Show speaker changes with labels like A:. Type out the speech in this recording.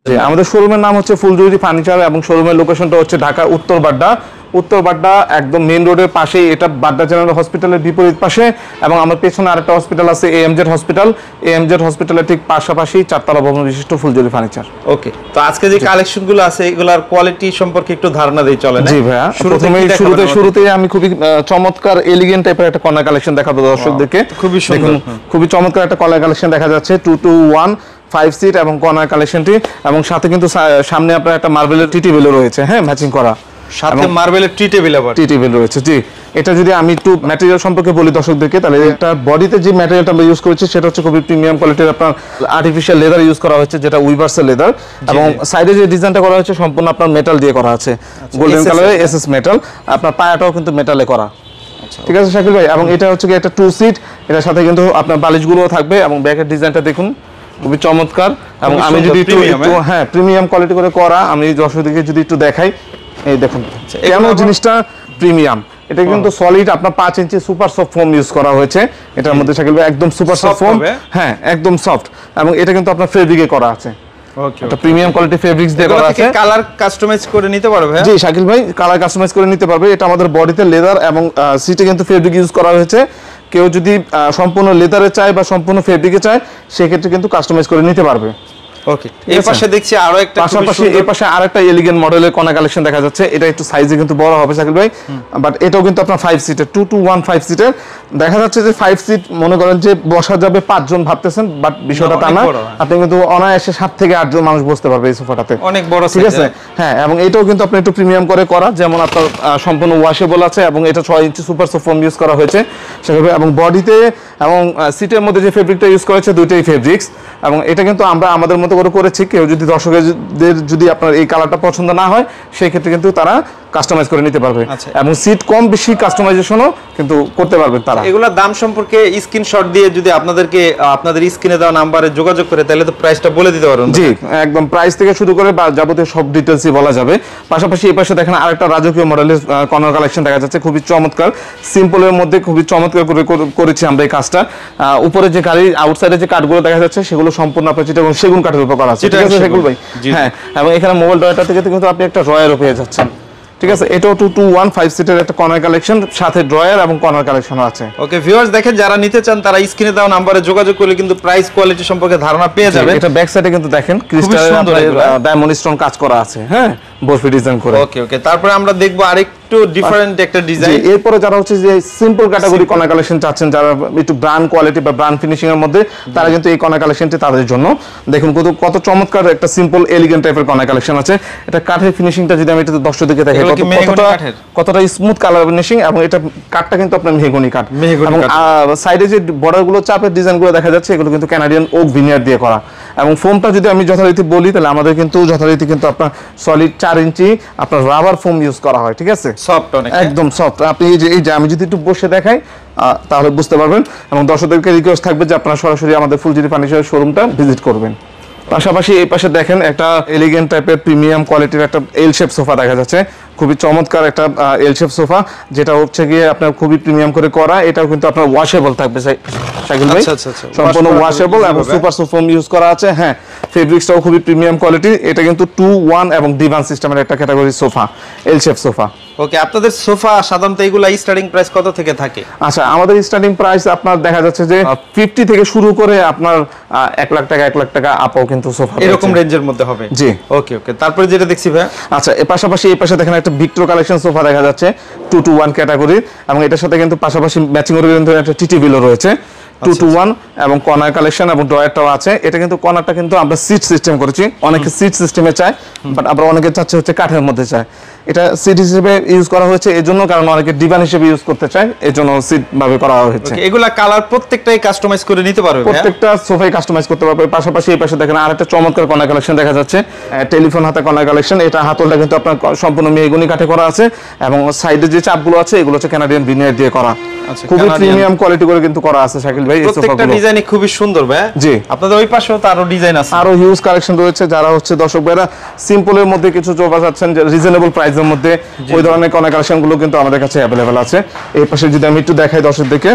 A: জি, আমাদের শোরুমের নাম হচ্ছে ফুলজুরি ফার্নিচার এবং শোরুমের লোকেশনটা হচ্ছে ঢাকা উত্তর বাড্ডা একদম মেইন রোডের পাশেই। এটা বাড্ডা জেনারেল হসপিটালের বিপরীত পাশে, এবং আমার পেছনে আরেকটা হসপিটাল আছে এএমজেড হসপিটালের ঠিক পাশাপাশি 4 তলা ভবন বিশিষ্ট ফুলজুরি ফার্নিচার।
B: ওকে, তো আজকে যে কালেকশনগুলো আছে এগুলার কোয়ালিটি সম্পর্কে একটু ধারণা দেই চলেন।
A: জি ভাইয়া, শুরুতেই আমি খুবই চমৎকার এলিগেন্ট টাইপের একটা কর্নার কালেকশন দেখাবো দর্শকদেরকে।
B: খুবই সুন্দর,
A: খুবই চমৎকার একটা কর্নার কালেকশন দেখা যাচ্ছে 221 5 সিট এবং কর্নার কালেকশনটি, এবং সাথে কিন্তু সামনে আপনার একটা মার্বেলের টি টেবিল রয়েছে, হ্যাঁ, ম্যাচিং করা,
B: সাথে মার্বেলের টি টেবিল
A: রয়েছে। জি, এটা যদি আমি একটু ম্যাটেরিয়াল সম্পর্কে বলি দর্শকদেরকে, তাহলে এটা বডিতে যে ম্যাটেরিয়ালটা আমরা ইউজ করেছি সেটা হচ্ছে খুবই প্রিমিয়াম কোয়ালিটির আপনার আর্টিফিশিয়াল লেদার ইউজ করা হয়েছে, যেটা উইভার্সের লেদার, এবং সাইডে যে ডিজাইনটা করা হয়েছে সম্পূর্ণ আপনার মেটাল দিয়ে করা আছে, গোল্ডেন কালারের এসএস মেটাল। আপনার পায়াটাও কিন্তু মেটালে করা, ঠিক আছে শাকিল ভাই। এবং এটা হচ্ছে কি একটা 2 সিট, এটার সাথে কিন্তু আপনার বালিশগুলোও থাকবে, এবং ব্যাকের ডিজাইনটা দেখুন খুবই চমৎকার। এবং আমি যদি একটু হ্যাঁ প্রিমিয়াম কোয়ালিটি করে করা, আমি দর্শকদেরকে যদি একটু দেখাই, এই দেখুন কেন জিনিসটা প্রিমিয়াম। এটা কিন্তু সলিড আপনার 5 ইঞ্চি সুপার সফট ফোম ইউজ করা হয়েছে এটার মধ্যে শাকিল ভাই, একদম সুপার সফট ফোম, হ্যাঁ একদম সফট, এবং এটা কিন্তু আপনার ফেব্রিকে করা আছে। ওকে, এটা প্রিমিয়াম কোয়ালিটি ফেব্রিক্স দিয়ে করা আছে।
B: কালার কাস্টমাইজ করে নিতে পারবে?
A: জি শাকিল ভাই, কালার কাস্টমাইজ করে নিতে পারবে। এটা আমাদের বডিতে লেদার এবং সিটে কিন্তু ফেব্রিক ইউজ করা হয়েছে। কেউ যদি সম্পূর্ণ লেদারে চায় বা সম্পূর্ণ ফেব্রিকে চায়, সেক্ষেত্রে কিন্তু কাস্টমাইজ করে নিতে পারবে।
B: ওকে, এই পাশে দেখছি আরো একটা,
A: পাশাপাশি এই পাশে আরেকটা এলিগেন্ট মডেলের কর্নার কালেকশন দেখা যাচ্ছে। এটা একটু সাইজে কিন্তু বড় হবে শাকিল ভাই, বাট এটাও কিন্তু আপনার 5 সিটের 221 5 সিটের দেখা যাচ্ছে যে 5 সিট মনে করেন যে বসা যাবে 5 জন ভাবতেছেন, বাট বিষয়টা তা না। আপনি কিন্তু অনায়াসে 7 থেকে 8 জন মানুষ বসতে পারবে এই সোফাটাতে,
B: অনেক বড়,
A: ঠিক আছে। হ্যাঁ, এবং এটাও কিন্তু আপনি একটু প্রিমিয়াম করে করা, যেমন আপনার সম্পূর্ণ ওয়াশেবল আছে, এবং এটা 6 ইঞ্চি সুপার সফট ফোম ইউজ করা হয়েছে শাকিল ভাই। এবং বডিতে এবং সিটের মধ্যে যে ফেব্রিকটা ইউজ করা হয়েছে দুইটাই ফেব্রিক্স, এবং এটা কিন্তু আমরা আমাদের মতো করে করেছি। কেউ যদি দর্শকদের যদি আপনার এই কালারটা পছন্দ না হয়, সেই ক্ষেত্রে কিন্তু তারা কাস্টমাইজ করে নিতে পারবে, এবং সিট কম বেশি কাস্টমাইজেশনও কিন্তু করতে পারবে তারা।
B: এগুলোর দাম সম্পর্কে স্ক্রিনশট দিয়ে যদি আপনাদেরকে আপনাদের স্ক্রিনে দেওয়া নাম্বারে যোগাযোগ করে, তাহলে তো প্রাইসটা বলে দিতে পারবেন।
A: জি, একদম প্রাইস থেকে শুরু করে বা যাবতীয় সব ডিটেইলসই বলা যাবে। পাশাপাশি এই পাশে দেখেন আরেকটা রাজকীয় মডেলের কর্নার কালেকশন দেখা যাচ্ছে, খুবই চমৎকার, সিম্পলের মধ্যে খুবই চমৎকার করে করেছি আমরা এই কাজটা। উপরে যে গাড়ি আউটসাইডে যে কাঠগুলো দেখা যাচ্ছে সেগুলো সম্পূর্ণ আপনার চিটাগং সেগুন কাঠের উপর করা আছে, ঠিক আছে শাকিল ভাই। হ্যাঁ, এবং এখানে মোবাইল ড্রয়ারটা থেকে কিন্তু আপনি একটা ড্রয়ারও পেয়ে যাচ্ছেন, ঠিক আছে। এটাও 221 5 সিটের একটা কর্নার কালেকশন, সাথে ড্রয়ার এবং কর্নার কালেকশনও আছে।
B: ওকে ভিউয়ার্স, দেখেন যারা নিতে চান তারা স্ক্রিনে দেওয়া নম্বরে যোগাযোগ করলে কিন্তু প্রাইস কোয়ালিটি সম্পর্কে ধারণা পেয়ে যাবেন।
A: এটা ব্যাক সাইডে কিন্তু দেখেন ক্রিস্টালের ডায়মন্ড স্টোন কাজ করা আছে, হ্যাঁ, বরফি ডিজাইন করে।
B: ওকে, তারপরে আমরা দেখবো আরেকটু ডিফারেন্ট একটা ডিজাইন।
A: এরপরে যারা হচ্ছে যে সিম্পল ক্যাটাগরি কর্নার কালেকশন চাচ্ছেন, যারা একটু ব্র্যান্ড কোয়ালিটি বা ব্র্যান্ড ফিনিশিং এর মধ্যে, তারা কিন্তু এই কর্নার কালেকশনটি তাদের জন্য। দেখুন কত চমৎকার একটা সিম্পল এলিগেন্ট টাইপের কর্নার কালেকশন আছে। এটা কাঠের ফিনিশিংটা যদি আমি এটা দর্শকদেরকে দেখাই, কতটা স্মুথ কালার ফিনিশিং, এবং এটা কাঠটা কিন্তু আপনার মেহগনি কাঠ, এবং সাইডে যে বর্ডার গুলো চাপের ডিজাইন গুলো দেখা যাচ্ছে এগুলো কিন্তু কানাডিয়ান ওক ভিনিয়ার দিয়ে করা। এবং ফোমটা যদি আমি যথারীতি বলি, তাহলে আমাদের কিন্তু যথারীতি কিন্তু আপনার সলিড 4 ইঞ্চি আপনার রাবার ফোম ইউজ করা হয়, ঠিক আছে,
B: সফট, অনেক
A: একদম সফট। আপনি এই যে আমি যদি একটু বসে দেখাই তাহলে বুঝতে পারবেন, এবং দর্শকদেরকে রিকোয়েস্ট থাকবে যে আপনারা সরাসরি আমাদের ফুলজুরি ফার্নিচার শোরুমটা ভিজিট করবেন। পাশাপাশি এই পাশে দেখেন একটা এলিগেন্ট টাইপের প্রিমিয়াম কোয়ালিটির একটা এল শেপ সোফা দেখা যাচ্ছে, খুবই চমৎকার একটা এল শেপ সোফা, যেটা হচ্ছে গিয়ে আপনার খুবই প্রিমিয়াম করে করা। এটাও কিন্তু আপনার ওয়াশেবল থাকবে শাকিল ভাই, সম্পূর্ণ ওয়াশেবল এবং সুপার সফট ফোম ইউজ করা আছে। হ্যাঁ, ফেব্রিক্সটাও খুবই প্রিমিয়াম কোয়ালিটি। এটা কিন্তু 2-1 এবং ডিভান সিস্টেমের একটা category sofa, L shape sofa.
B: Okay, আপনাদের সোফা সাধারণত এগুলা স্টার্টিং প্রাইস কত থেকে থাকে?
A: আচ্ছা, আমাদের স্টার্টিং প্রাইস আপনার দেখা যাচ্ছে যে 50 থেকে শুরু করে আপনার 1 লাখ টাকা আপও কিন্তু সোফা
B: এরকম রেঞ্জের মধ্যে হবে।
A: জি,
B: ওকে, তারপরে যেটা দেখছি ভাই,
A: আচ্ছা, এর পাশাপাশি এই পাশে দেখেন একটা ভিক্টর কালেকশন সোফা দেখা যাচ্ছে 2-1 ক্যাটাগরি, এবং এটার সাথে কিন্তু পাশাপাশি ম্যাচিং করে কিন্তু একটা টিটি বিলও রয়েছে 2-1, এবং কর্নার কালেকশন এবং ড্রয়ারটাও আছে। এটা কিন্তু কর্নারটা কিন্তু আমরা সিট সিস্টেম করেছি, অনেকে সিট সিস্টেমে চায়, বাট আমরা অনেকে চাচ্ছে হচ্ছে কাঠের মধ্যে চায়। এটা সিট হিসেবে ইউজ করা হয়েছে এজন্য, কারণ অনেকে ডিভান হিসেবে ইউজ করতে চায়, এজন্য সিট ভাবে করা হয়েছে।
B: এগুলা কালার প্রত্যেকটাই কাস্টমাইজ করে নিতে পারবে,
A: প্রত্যেকটা সোফাই কাস্টমাইজ করতে পারবে। পাশাপাশি এই পাশে দেখেন আরেকটা চমৎকার কর্নার কালেকশন দেখা যাচ্ছে, টেলিফোন হাতা কর্নার কালেকশন। এটা হাতলটা কিন্তু আপনার সম্পূর্ণ মেহগনি কাঠে করা আছে, এবং সাইডে যে চাপগুলো আছে এগুলো হচ্ছে কানাডিয়ান ভিনিয়ার দিয়ে করা, খুবই প্রিমিয়াম কোয়ালিটি করে কিন্তু করা আছে শাকিল ভাই।
B: প্রত্যেকটা ডিজাইনই খুবই সুন্দর ভাই।
A: জি,
B: আপনাদের ওই পাশেও তো আরো ডিজাইন আছে,
A: আরো হিউজ কালেকশন রয়েছে। যারা হচ্ছে দর্শক ভাইরা সিম্পলের মধ্যে কিছু সোফা চাচ্ছেন রিজনেবল প্রাইসের মধ্যে, ওই ধরনের কর্নার কালেকশন গুলো কিন্তু আমাদের কাছে অ্যাভেলেবেল আছে। এই পাশে যদি আমি একটু দেখাই দর্শকদেরকে,